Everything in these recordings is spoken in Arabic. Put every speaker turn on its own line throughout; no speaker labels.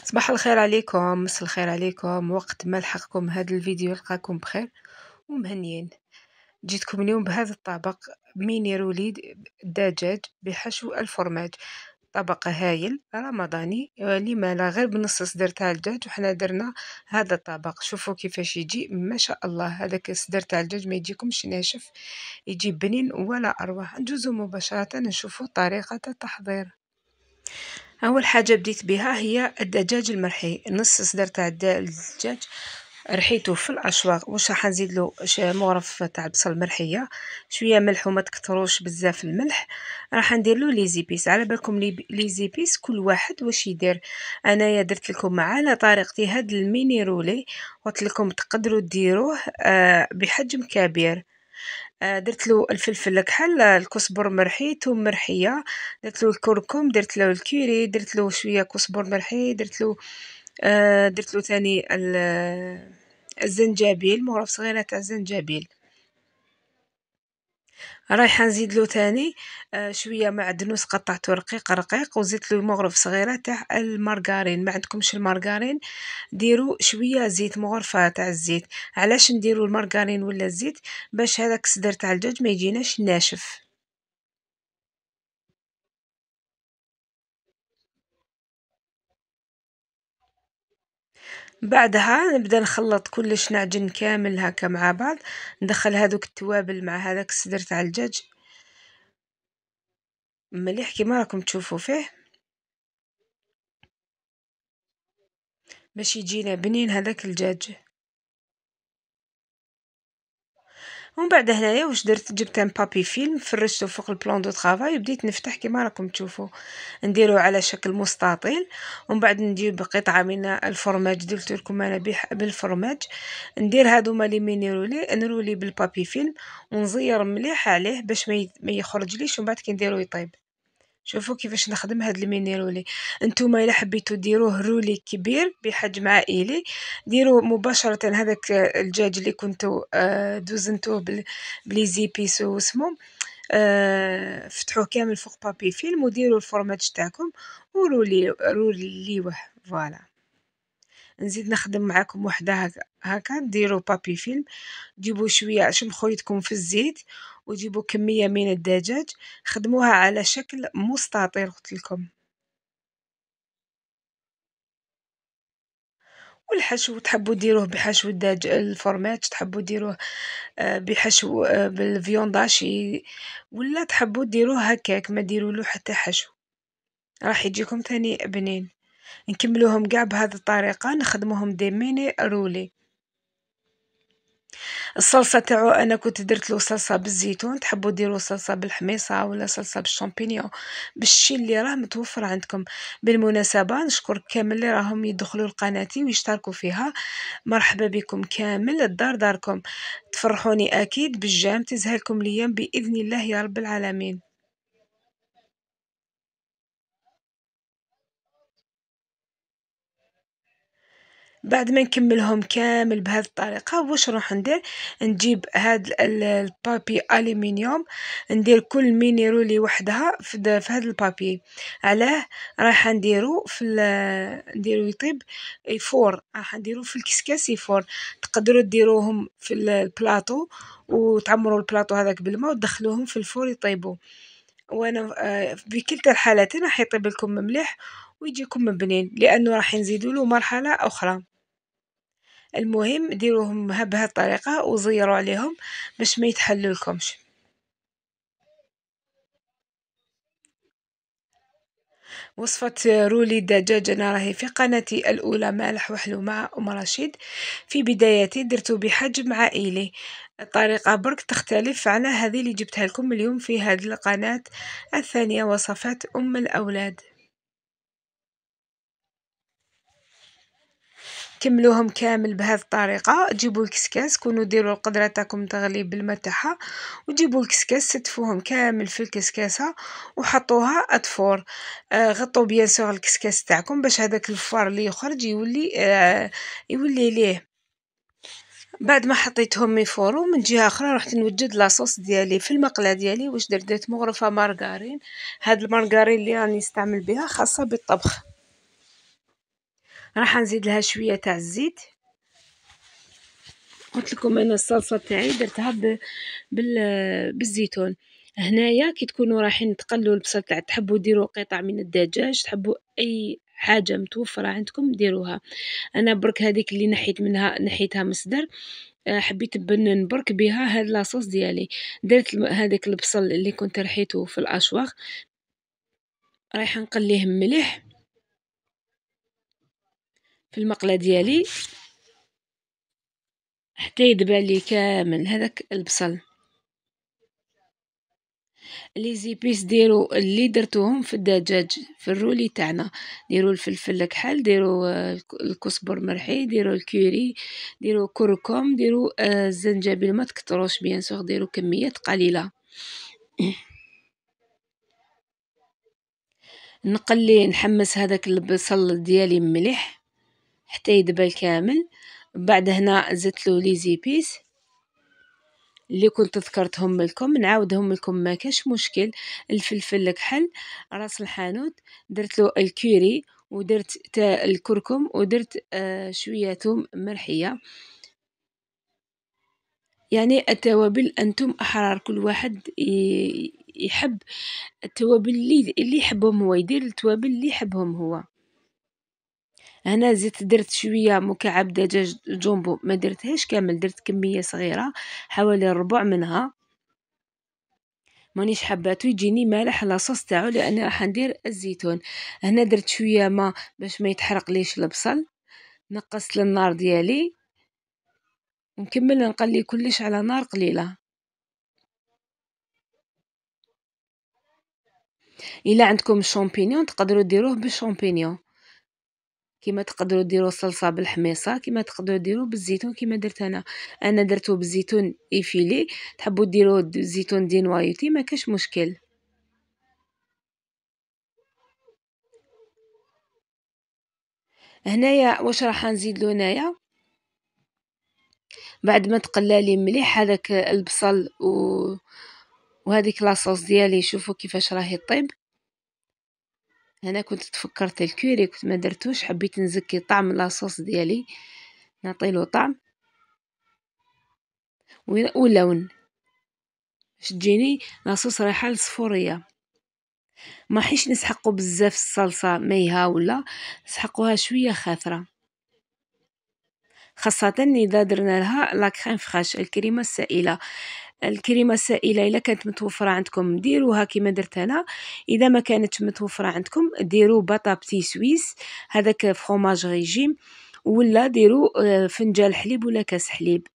صباح الخير عليكم، مسا الخير عليكم، وقت ما لحقكم هذا الفيديو يلقاكم بخير ومهنيين. جيتكم اليوم بهذا الطبق ميني رولي دجاج بحشو الفرماج. طبق هايل رمضاني، لما لا غير بنص صدر تاع الدجاج وحنا درنا هذا الطبق. شوفوا كيفاش يجي، ما شاء الله. هذاك الصدر تاع الدجاج ما يجيكمش ناشف، يجي بنين ولا اروع. ندوزو مباشرة نشوفوا طريقة التحضير. اول حاجه بديت بها هي الدجاج المرحي. نص صدر تاع الدجاج رحيته في الاشواق، واش راح نزيد له مغرف تاع بصل مرحيه، شويه ملح وما تكثروش بزاف الملح. راح ندير له لي زيبيس. على بالكم لي زيبيس كل واحد واش يدير. انايا درت لكم على طريقتي هاد الميني رولي، قلت لكم تقدروا ديروه بحجم كبير. درت له الفلفل الكحل، الكزبر مرحي، ثوم مرحيه، درت له الكركم، درت له الكيري، درت له شويه كزبر مرحي، درت له ثاني الزنجبيل، مغرف صغيره تاع الزنجبيل. رايحه نزيد له ثاني شويه معدنوس قطعته رقيق رقيق، وزدت له مغرف صغيره تاع المارغرين. ما عندكمش المارغرين ديروا شويه زيت، مغرفه تاع الزيت. علاش نديروا المارغرين ولا الزيت؟ باش هذاك الصدر تاع الدجاج ما يجيناش ناشف. بعدها نبدا نخلط كلش، نعجن كامل هكا مع بعض. ندخل هذوك التوابل مع هذاك الصدر تاع الدجاج مليح كيما راكم تشوفوا فيه، باش يجينا بنين هذاك الدجاج. ومن بعد هنايا واش درت؟ جبت ان بابي فيلم، فرشته فوق البلان دو طرافاي وبديت نفتح كيما راكم تشوفوا. نديرو على شكل مستطيل، ومن بعد نجيب قطعه من الفرماج. درت لكم انا بالفرماج. ندير هادوما لي ميني رولي، نرولي بالبابي فيلم ونزير مليح عليه باش ما يخرجليش، ومن بعد كي نديرو يطيب. شوفوا كيفاش نخدم هاد الميني رولي. نتوما الا حبيتو ديروه رولي كبير بحجم عائلي، ديروا مباشره هذاك الدجاج اللي كنتو دوزنتوه بلي زيبيس واسمو، فتحوه كامل فوق بابي فيلم وديروا الفرماج تاعكم وروليوه. فوالا. نزيد نخدم معاكم وحده هكا ديروا بابي فيلم، جيبوا شويه خيطكم في الزيت، وجيبوا كميه من الدجاج، خدموها على شكل مستطيل قلت لكم. والحشو تحبوا ديروه بحشو الفرماج، تحبوا ديروه بحشو بالفيونداشي، ولا تحبوا ديروه هكاك ما ديروا له حتى حشو، راح يجيكم تاني بنين. نكملوهم كاع بهذه الطريقه، نخدموهم دي ميني رولي. الصلصه تاعو انا كنت درت له صلصه بالزيتون، تحبوا ديروا صلصه بالحميصه ولا صلصه بالشامبينيون، بالشي اللي راه متوفر عندكم. بالمناسبه نشكر كامل اللي راهم يدخلوا لقناتي ويشتركوا فيها. مرحبا بكم كامل، الدار داركم. تفرحوني اكيد بالجام، تزهلكم الايام باذن الله يا رب العالمين. بعد ما نكملهم كامل بهذه الطريقه، واش نروح ندير؟ نجيب هاد البابي الومنيوم، ندير كل ميني رولي وحدها في هاد البابي. علاه؟ راح نديرو نديرو يطيب يفور، راح نديرو في الكسكاس يفور. تقدروا ديروهم في البلاطو وتعمروا البلاطو هذاك بالماء وتدخلوهم في الفور يطيبوا. وانا بكلتا الحالتين راح يطيب لكم مليح ويجيكم بنين، لانه راح نزيدوا له مرحله اخرى. المهم ديروهم بهذه الطريقة وزيروا عليهم باش ما يتحللكمش. وصفة رولي الدجاج أنا راهي في قناتي الأولى مالح وحلو مع أم رشيد. في بدايتي درته بحجم عائلي، الطريقة برك تختلف على هذه اللي جبتها لكم اليوم في هذه القناة الثانية، وصفات أم الأولاد. كملوهم كامل بهذه الطريقه. جيبوا الكسكاس، كونوا ديروا القدره تاعكم تغلي بالماء تاعها، وجيبوا الكسكاس ستفوهم كامل في الكسكاسه وحطوها ادفور. غطوا بيان سور الكسكاس تاعكم باش هذاك الفار اللي يخرج يولي ليه. بعد ما حطيتهم يفوروا، من جهه اخرى رحت نوجد لاصوص ديالي في المقله ديالي. واش درت مغرفه مارغرين، هاد المارغرين اللي راني نستعمل بها خاصه بالطبخ. راح نزيد لها شويه تاع الزيت. قلت لكم انا الصلصه تاعي درتها بالزيتون. هنايا كي تكونوا رايحين تقلوا البصل تاع تحبوا ديروا قطع من الدجاج، تحبوا اي حاجه متوفره عندكم ديروها. انا برك هذيك اللي نحيتها مصدر، حبيت نبرك بها هاد لاصوص ديالي. درت هذاك البصل اللي كنت رحيته في الاشواغ، رايحه نقليه مليح في المقله ديالي حتى يدبل لي كامل هذاك البصل. لي زيبيس ديروا اللي درتوهم في الدجاج في الرولي تاعنا، ديروا الفلفل الكحل، ديروا الكزبر مرحي، ديروا الكوري، ديروا كركم، ديروا الزنجبيل ما تكتروش بيان سور، ديروا كميات قليله. نقلي نحمس هذاك البصل ديالي مليح حتى يدبل كامل. بعد هنا زدت له لي زيبيس اللي كنت ذكرتهم لكم، نعاودهم لكم ما كاش مشكل. الفلفل الكحل، راس الحانوت، درت له الكوري، ودرت الكركم، ودرت شويه ثوم مرحيه. يعني التوابل انتم احرار، كل واحد يحب التوابل اللي يحبهم هو، يدير التوابل اللي يحبهم هو. هنا زدت درت شويه مكعب دجاج جومبو، ما درتهاش كامل، درت كميه صغيره حوالي الربع منها، مانيش حباتو يجيني مالح لاصوص تاعو لاني راح ندير الزيتون. هنا درت شويه ما باش ما يتحرق ليش البصل. نقصت النار ديالي ونكمل نقلي كلش على نار قليله. الا عندكم الشامبينيون تقدروا ديروه بالشامبينيون، كيما تقدروا ديروا صلصه بالحميصه، كيما تقدروا ديروا بالزيتون كيما درت انا درتو بالزيتون ايفيلي. تحبوا ديروا الزيتون دينوايتي ما كاش مشكل. هنايا واش راح نزيد له هنايا بعد ما تقلى لي مليح هذاك البصل وهذيك لاصوص ديالي. شوفوا كيفاش راهي طيب. انا كنت تفكرت الكوري كنت ما درتوش، حبيت نزكي طعم لاصوص ديالي، نعطيله طعم ولون باش تجيني لاصوص ريحه الصفوريه. ما حيش نسحقوا بزاف الصلصه ميها، ولا نسحقوها شويه خاثره، خاصة إذا درنا لها لا كريم فريش، الكريمة السائلة. الكريمة السائلة إلا كانت متوفرة عندكم ديروها كيما درت أنا، إذا ما كانتش متوفرة عندكم ديروا باطا بتي سويس، هذاك فروماج ريجيم، ولا ديروا فنجان حليب ولا كاس حليب.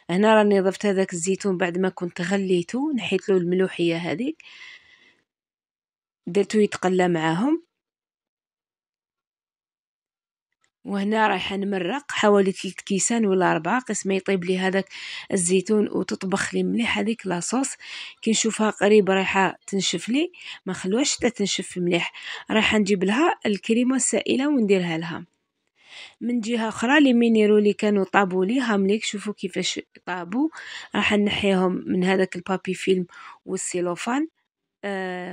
هنا راني ضفت هذاك الزيتون بعد ما كنت غليته، نحيت له الملوحية هذيك، درتو يتقلى معاهم. وهنا رايحه نمرق حوالي 3 كيسان ولا 4 قسم يطيب لي هذاك الزيتون وتطبخ لي مليح هذيك لاصوص. كي نشوفها قريب رايحه تنشف لي، ما خلوهاش حتى تنشف مليح، رايحه نجيب لها الكريمه السائله ونديرها لها. من جهه اخرى لي مينيرو اللي كانوا طابوا لي هامليك، شوفوا كيفاش طابوا. راح نحيهم من هذاك البابي فيلم والسيلوفان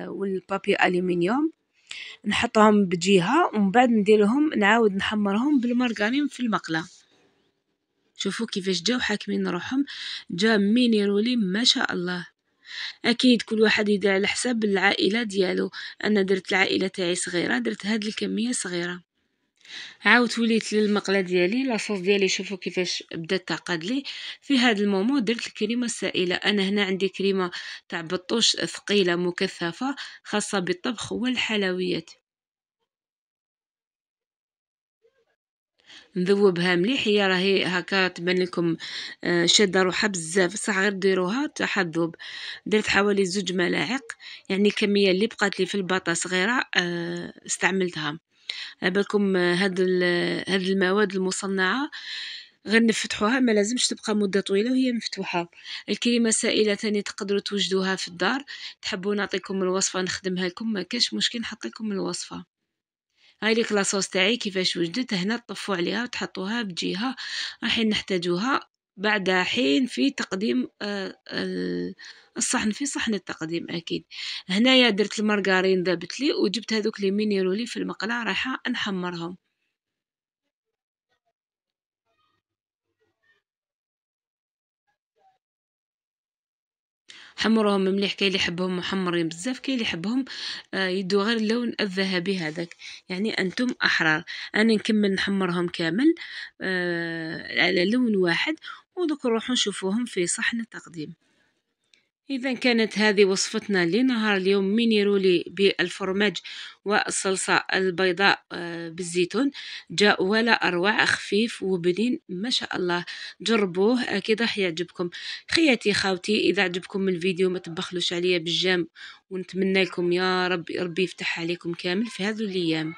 والبابي الومنيوم، نحطهم بجهة ومن بعد نديرهم نعاود نحمرهم بالمارغرين في المقلة. شوفوا كيفاش جاو حاكمين روحهم، جا ميني رولي ما شاء الله. اكيد كل واحد يدير على حساب العائله ديالو، انا درت العائله تاعي صغيره، درت هاد الكميه صغيره. عاودت وليت للمقله ديالي لاصوص ديالي، شوفوا كيفاش بدات تعقد لي. في هذا المومو درت الكريمه السائله. انا هنا عندي كريمه تاع بطوش ثقيله مكثفه خاصه بالطبخ والحلويات، نذوبها مليح. هي راهي هكا تبان لكم شاده روحها بزاف، صح غير ديروها تحذوب. درت حوالي 2 ملاعق، يعني الكميه اللي بقات لي في الباطه صغيره استعملتها. بالكم هاد المواد المصنعه غير نفتحوها، ما لازمش تبقى مده طويله وهي مفتوحه. الكريمه السائله ثاني تقدروا توجدوها في الدار، تحبوا نعطيكم الوصفه نخدمها لكم ما كاش مشكل، نحط لكم الوصفه. هاي ليك لاصوص تاعي كيفاش وجدت. هنا تطفوا عليها وتحطوها بجهه، راح نحتاجوها بعد حين في تقديم الصحن، في صحن التقديم اكيد. هنايا درت المارغرين ذابت لي، وجبت هذوك لي مينيرولي في المقله رايحه نحمرهم. حمروهم مليح. كاين اللي يحبهم محمرين بزاف، كاين اللي يحبهم يدو غير اللون الذهبي هذاك. يعني انتم احرار. انا نكمل نحمرهم كامل على لون واحد، ودوك نروحو نشوفوهم في صحن التقديم. إذا كانت هذه وصفتنا لنهار اليوم، مينيرولي بالفرماج والصلصة البيضاء بالزيتون. جاء ولا أروع، خفيف وبنين ما شاء الله. جربوه أكيد راح يعجبكم. خياتي خاوتي، إذا عجبكم الفيديو ما تبخلوش عليا بالجام، ونتمنى لكم يا رب ربي يفتح عليكم كامل في هذه الأيام.